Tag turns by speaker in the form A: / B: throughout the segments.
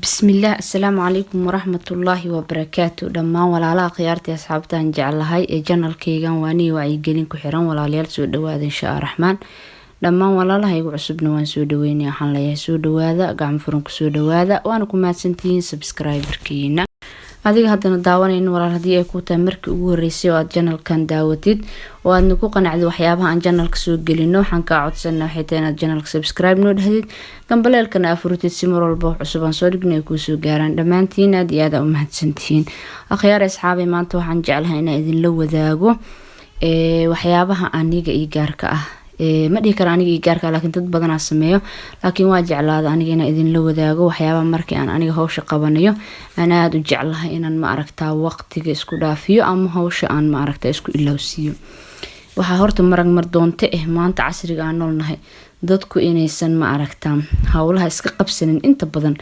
A: بسم الله السلام عليكم ورحمة الله وبركاته دمان ولا خيارتي أصحابتان جعل هاي جنرال كيغان واني وعيقلين كحيران ولا ليال سود دواد إن شاء الرحمن دمان ولا هاي عصبنا وان سود دويني أحان ليه سود دوادا قام فرنك سود دوادا وانا كما سنتين سبسكرايبر كينا adiga hadana daawanayno walaal hadii ay ku tahay markii ugu horeysay oo aad channelkan daawatid oo aad ku qanacdo waxyaabaha aan channelka soo gelino waxaan ka codsanaa waxay tahay inaad channelka subscribe noo dhahdid gambaleelkana afurtid si mar walba cusub aan soo dhignay ku soo gaaraan dhamaantiin aad iyo aad u mahadsantihiin akhyaar asxaabay maanta waxaan jeclahay inaan idin la wadaago waxyaabaha aniga ii gaarka ah ma dhihi karo aniga ii gaarka laakiin dad badan sameeyo laakiin waa jeclaada aniga inaan idin la wadaago waxyaabaha markii aan aniga hawsha qabanayo ana aad u jeclahay inaan ma aragtaa waqtiga isku dhaafiyo ama hawsha aan ma aragtaa isku ilowsiyo waxa horta mar doonto maanta casriga aan noolnahay dadku inaysan ma aragtaa hawlaha iska qabsanin inta badan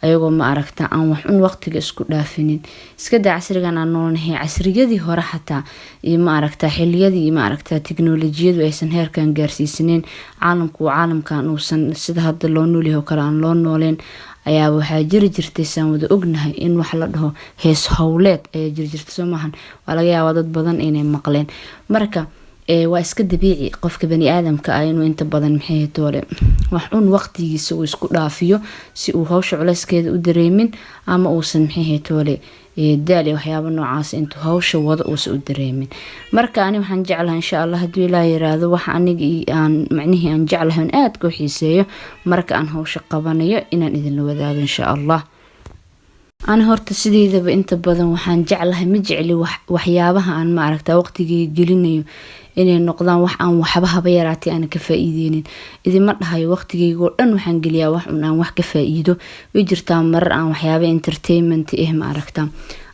A: ayagoo ma aragtaa aan wax un waqtiga isku dhaafinin iska daa casrigan aan noolnahay casriyadii hore xataa iyo ma aragtaa xilliyadii ma aragtaa tiknoolajiyadu aysan heerkan gaarsiisanayn caalamkan uusan sida hadda loo noolyahay oo kale aan loo nooleen ayaa waxaa jiri jirtay saan wada ognahay in wax la dhaho hees hawleed ay jiri jirtay Soomahan waa laga yaabaa dad badan inay maqleen marka waa iska dabiici qofka bani aadamka ah inuu inta badan maxay toole wax un waqtigiisa uu isku dhaafiyo si uu hawsha culeyskeeda u dareemin ama uusan maxay toole daali waxyaabo noocaas intuu hawsha wada uusan u dareemin marka ani waxaan jeclahay insha Allah hadii la yiraahdo wax aniga aan macnihi aan jeclahay aad ku xiiseeyo marka aan hawsha qabanayo inaan idin la wadaago insha Allah أنا هرت سديدة بإنت بدن وحن جعلها مجعلي وحيابها أن ما عرفت وقتي جليني إني النقدان وحن وحبها بيراتي أنا كفايدين إذا مرة هاي وقتي يقول أنو حن قليا وحن وح كفايده ويجرتان مرة عن وحيابي انترتينمنت ما عرفتان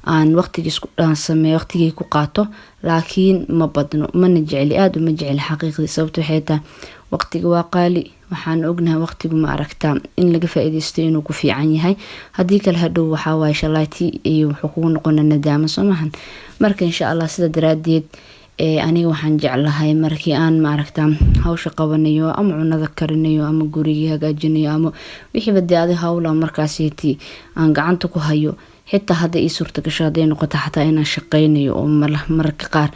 A: عن وقتي أنا سمي وقتي كقاطو لكن ما بدنو ما نجعلي آد وما نجعل حقيقي صوت حيته وقتي واقالي waxaan ognahay waqtigu ma aragtaa in laga faa'iideysto inuu ku fiican yahay hadii kale hadhow waxa way shalaati iyo wuxuu ku noqon nadaama Soomahan marka insha Allah sida daraadeed aniga waxaan jeclahay markii aan ma aragtaa hawsha qabanayo ama cunada karinayo ama guriga hagaajinayo ama wixii badbaadi hawla markaasii aan gacanta ku hayo xitaa hadda ii suurta gasho haday noqoto xataa inaan shaqeynayo oo marka qaar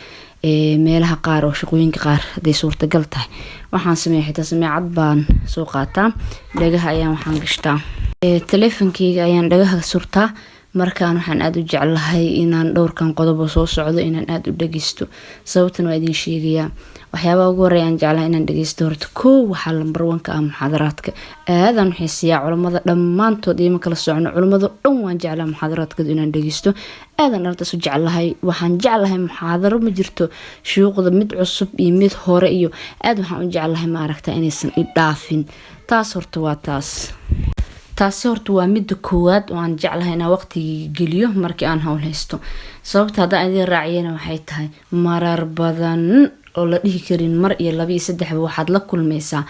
A: meelaha qaar oo shaqooyinka qaar haday suurta gal tahay waxaan sameeyay xitaa sameecad baan soo qaataa dhagaha ayaan waxaan gashtaa teleefankeyga ayaan dhagaha surtaa markaan waxaan aad u jeclahay inaan dhowrkan qodob soo socdo inaan aad u dhageysto sababtan waa idin sheegayaa waxyaabaha ugu horeeya aan jeclahay inaan dhageysto horta waxa lambar 1 ka ah muxaadaraadka aadan xiisiyaa culimada dhamaantood iyo kala socno culimada dhan waan jeclahay muxaadaraadka inaan dhageysto aadan ardaas u jeclahay waxaan jeclahay muxaadaro ma jirto shuuqda mid cusub iyo mid hore iyo aad waxaan u jeclahay ma aragtaa inaysan i dhaafin taas horta waa taasi horta waa mid koowaad oo aan jeclahay inaan waqtiga geliyo markii aan hawl haysto sababta hadda idin raaciyana waxay tahay marar badan oo la dhihi karin mar iyo 2 iyo 3 waxaad la kulmaysaa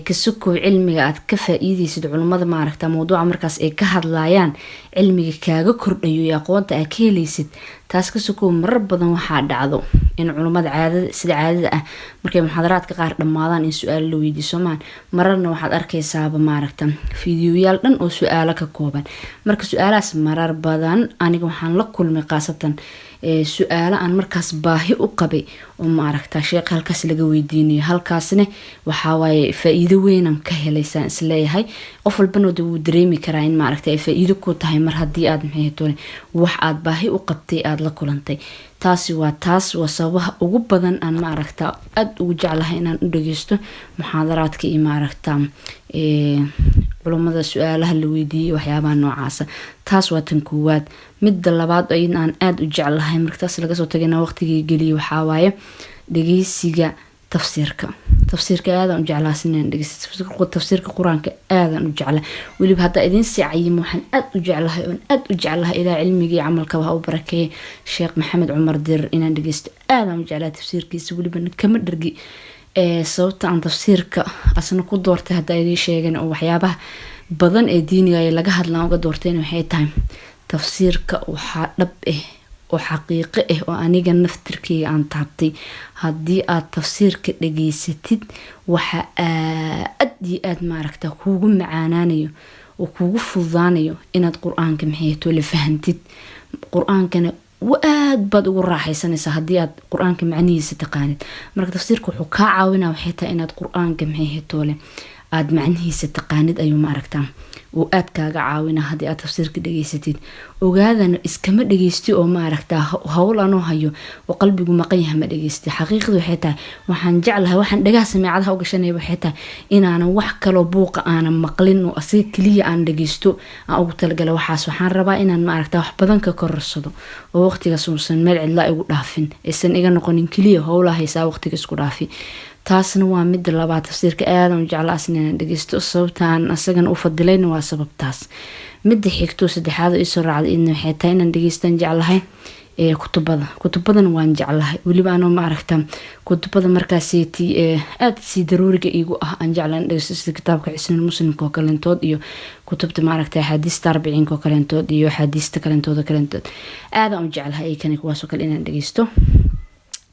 A: كسكو علمي عاد كفائدي سيد علماء ما عرفت موضوع مركز كهاد لايان علمي كاغا كرديو يا قوانتا اكيليسيد تاس كسكو مربضا waxaa dhacdo in culimada caadada sida caadada ah markay muxaadaraadka qaar dhamaadaan in su'aal la weydiiso mararna waxaad arkaysaa ma aragta fiidiyoyaal dhan oo su'aalo ka kooban marka su'aalaas marar badan aniga waxaan la kulmay qaasatan su'aalo aan markaas baahi u qabay oo ma aragta sheekh halkaas laga weydiinayo halkaasna waxa waaye faa'iido weyn aan ka helaysaan isleeyahay qof walbana uu dareemi karaa in ma aragta ay faa'iido ku tahay mar hadii aad maxay wax aad baahi u qabtay aad la kulantay taasi waa sababaha ugu badan aan ma aragta aad ugu jeclahay inaan u dhageysto muxaadaraadka iyo ma aragta culimada su'aalaha la weydiiyay waxyaabaha noocaas taas waa tan koowaad midda labaad oo aan aad u jeclahay markaas laga soo tagayna waqtiga galiyo waxa waaye dhageysiga tafsiirka aad aan u jeclahay inaan dhageysto tafsiirka quraanka aad aan u jeclahay waliba hadda idin sicayimo waxaan aad u jeclahay ila cilmiga iyo amalka waxa uu barakeeyay Sheekh Maxamed Umar Dir inaan dhageysto aad aan u jeclahay tafsiirkiisa waliba kama dhargi sababta aan tafsiirka asna ku doortay hadda idin sheegan oo waxyaabaha badan ee diiniga laga hadlaan uga doorteen waxay tahay tafsiirka waxa dhab oo xaqiiqo oo aniga naftirkeyga aan taabtay hadii aad tafsiirka dhageysatid waxa aad ma aragtaa kuugu macaanaanayo وكوغو فضانيو إناد قرآن كمحيتو لفهمتid قرآن كان وآد باد ugu raaxaysanaysa hadii aad quraanka macnihiisa taqaanid marka tafsiirku wuxuu ka caawinaa waxay tahay inaad quraanka maxay le aad macnihiisa taqaanid ayuu ma aragtaa oo aad kaaga caawinaa hadii aad tafsiirka dhageysatid ogaadana iskama dhageysti oo ma aragtaa hawl anoo hayo oo qalbigu maqan yahay ma dhageysti xaqiiqadu waxay tahay waxaan jeclahay waxaan dhagaa sameecadaha uga shanay waxay tahay inaanan wax kale buuqa aanan maqlin oo asig kaliya aan dhageysto aan ugu talagala waxaan rabaa inaan ma aragtaa wax badan ka korsado oo waqtigaas uusan meel cidla igu dhaafin aysan iga noqonin kaliya hawlaha haysa waqtiga isku dhaafi taasna waa mid labaad tafsiirka aad aan jeclaa inaan dhageysto sababtaan asagana u fadilayna waa sababtaas mid xigto saddexaad oo soo raacday in waxay tahay inaan dhageystan jeclahay kutubadan waan jeclahay waliba aan ma aragtaa kutubada markaas aad si daruuriga igu ah aan jeclaan dhageysto kitaabka Xisnul Muslimka oo kalentood iyo kutubta ma aragtaa xadiis tarbicinka oo kalentood iyo xadiista kalentood aad aan jeclahay kan kuwaas oo kale inaan dhageysto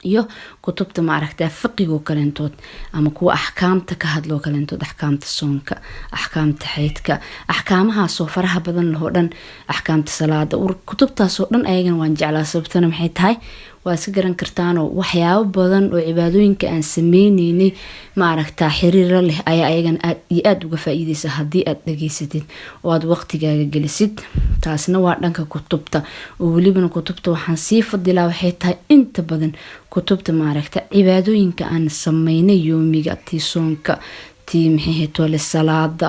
A: iyo kutubta ma aragtaa fiqiga kalentood ama kuwa ahkaamta ka hadlo kalentood ahkaamta soonka ahkaamta xeydka ahkaamaha soo faraha badan loo dhan ahkaamta salaada kutubtaas oo dhan ayagana waan jeclaa sababtana maxay tahay waa iska garan kartaan oo waxyaabo badan oo cibaadooyinka aan sameeynay ma aragtaa xiriir leh ayaa ayagana aad uga faa'iideysa hadii aad dhageysatid oo aad waqtigaaga gelisid taasna waa dhanka kutubta oo waliba kutubta waxaan sii fadilaa waxay tahay inta badan kutubta ma aragtaa cibaadooyinka aan sameeynay yoomiga tiisoonka tii maxay toole salaada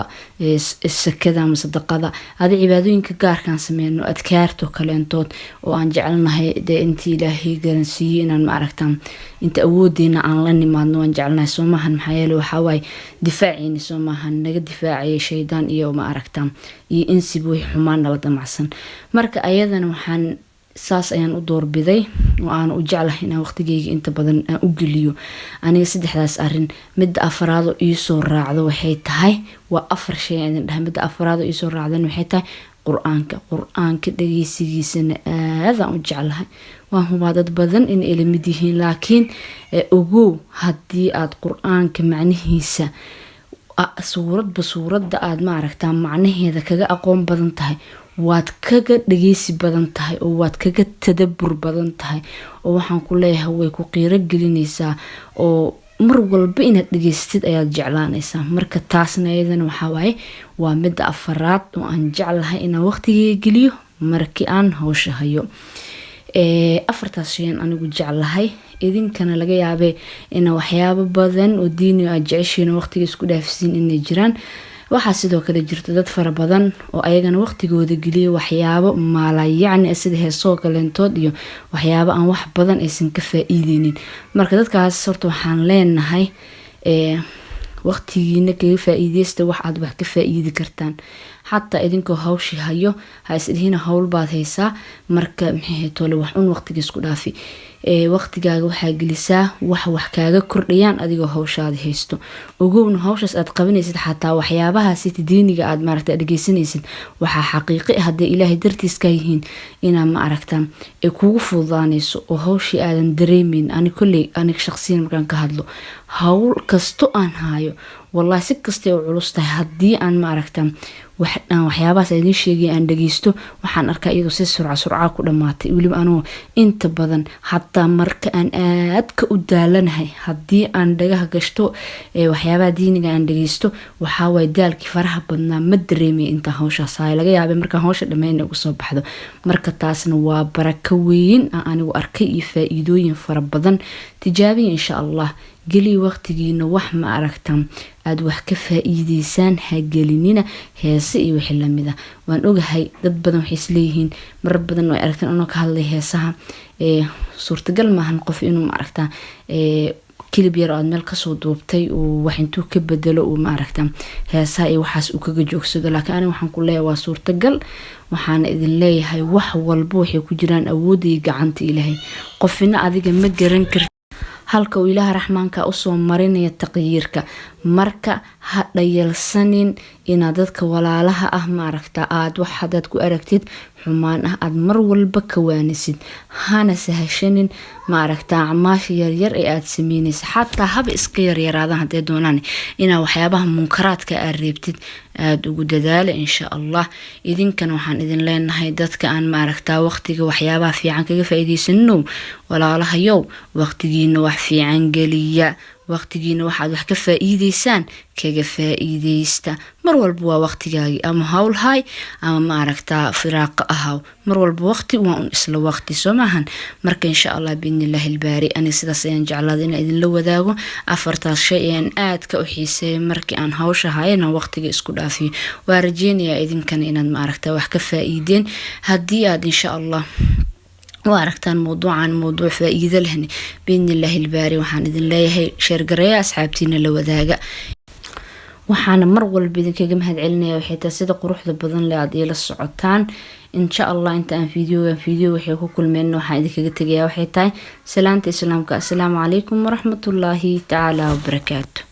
A: sakada ama sadaqada hada cibaadooyinka gaarkaan sameeyno adkaarto kalentood oo aan jecelnahay intii Ilaahay garansiiyay inaan ma aragtaa inta awoodina aan la nimaadno aan jecelnahay Soomahan maxaa yeelay waxa way difaacayni Soomahan naga difaacay shaydaan iyo ma aragtaa iyo insi buux xumaan nala damacsan marka ayadana waxaan saas ayaan u doorbiday oo aan u jeclahay inaan waqtigeyga inta badan aan u geliyo aniga saddexdaas arin mid afraad oo ii soo raacdo waxay tahay waa afar shay aan dhahay mid afraad oo ii soo raacdan waxay tahay quraanka dhageysigiisana aad aan u jeclahay waa hubaa dad badan in ay lamid yihiin laakiin ogow hadii aad quraanka macnihiisa suuradda aad ma aragtaa macnaheeda kaga aqoon badan tahay waad kaga dhageysi badan tahay oo waad kaga tadabbur badan tahay oo waxaan ku leeyahay way ku qiiro gelinaysaa oo mar walba inaad dhageystid ayaad jeclaanaysaa marka taasna ayadana waxa waaye waa mid afraad oo aan jeclahay inaan waqtigeyga geliyo markii aan hawsha hayo afartaas shay anigu jeclahay idinkana laga yaabay in waxyaabo badan oo diini ah jeceshiin waqtiga isku dhaafsiin inay jiraan waxa sidoo kale jirto dad fara badan oo ayagana waqtigooda galiyo waxyaabo maalayacni sida heesoo kalentood iyo waxyaabo aan wax badan aysan ka faa'iideynin marka dadkaas horta waxaan leenahay waqtigiina kaga faa'iideysta wax aad wax ka faa'iidi kartaan حتى إذنكو هاوشي هايو هايس إدهينا هاول بعض هيسا مركا محيه تولي وحون وقتك اسكو دافي وقتكاga waxaa gelisaa wax kaaga kordhiyaan adigoo hawshaada haysto ogowna hawshaas aad qabanaysid xataa waxyaabahaasi diiniga aad maaragtay dhageysanaysid waxa xaqiiqi ah hadii Ilaahay dartiis ka yihiin ina ma aragtaan ee kugu fududaanayso oo hawshii aadan dareemin aniga shakhsiyan markaan ka hadlo hawl kasto aan haayo wallahi si kasta oo culus tahay hadii aan ma aragtaan waxyaabahaas ay sheegay aan dhageysto waxaan arkaa iyadoo si surca ku dhamaatay waliba anoo inta badan hatta marka aan aad ka u daalanahay hadii aan dhagaha gashto waxyaabaha diiniga aan dhageysto waxa way daalkii faraha badnaa ma dareemay inta hawshaas ay laga yaabay marka hawsha dhameeyna ugu soo baxdo marka taasna waa barako weyn anigu arkay iyo faa'iidooyin fara badan tijaabiye insha Allah geli waqtigiina wax ma aragtaan aad wax ka faa'iideysaan ha gelinina heesa iyo wixii lamida waan ogahay dad badan waxay isleeyihiin mar badan way aragtaan inuu ka hadlay heesaha suurtagal maahan qof inuu ma aragtaa kilib yar oo meel ka soo duubtay oo wax intuu ka bedelo oo ma aragtaa heesaha iyo waxaas uu kaga joogsado laakiin aniga waxaan ku leeyahay waa suurtagal waxaan idin leeyahay wax walba waxay ku jiraan awoodii gacanta Ilaahay qofina adiga ma garan kartid halka uu Ilaahay raxmaanka u soo marinaya taqyiirka marka ha dhayalsanin inaad dadka walaalaha ah maaragta aad wax hadaad ku aragtid xumaan ah aad mar walba ka waanisid hana sahashanin maaragta acmaasha yaryar ee aad sameynaysa xataa haba iska yaryaraadaan haday doonaan inaa waxyaabaha munkaraadka aad reebtid aad ugu dadaala insha Allah idinkan waxaan idin leenahay dadka aan maaragta waqtiga waxyaabaha fiican kaga faa'iideysano walaalahayow waqtigiina wax fiican galiya waqtigiina waxaad wax ka faa'iideysaan kaga faa'iideysta mar walba waa waqtigaagi ama hawl hay ama maaragta firaaqo ahaw mar walba waqti waa isla waqti soo maahan marka insha Allah biidnillaahi albaari ani sidaas ayaan jeclahay in idin la wadaago afartaas shay aan aad ka u xiiseeyay markii aan hawsha hayna waqtiga isku dhaafiyo waa rajeynayaa idinkan inaad maaragta wax ka faa'iideen haddii aad insha Allah واركتان موضوع فائدة لهن بإذن الله الباري وحان إذن الله هي شرقرية أصحابتين لوداقة وحانا مرول بإذن كيقم هاد علنيا وحيتا صدق روح لبضن لعديل الصعوتان إن شاء الله انت ان فيديو وحيكو كل منه وحان إذن كيقتقيا وحيتاي سلامتي سلامك السلام عليكم ورحمة الله تعالى وبركاته.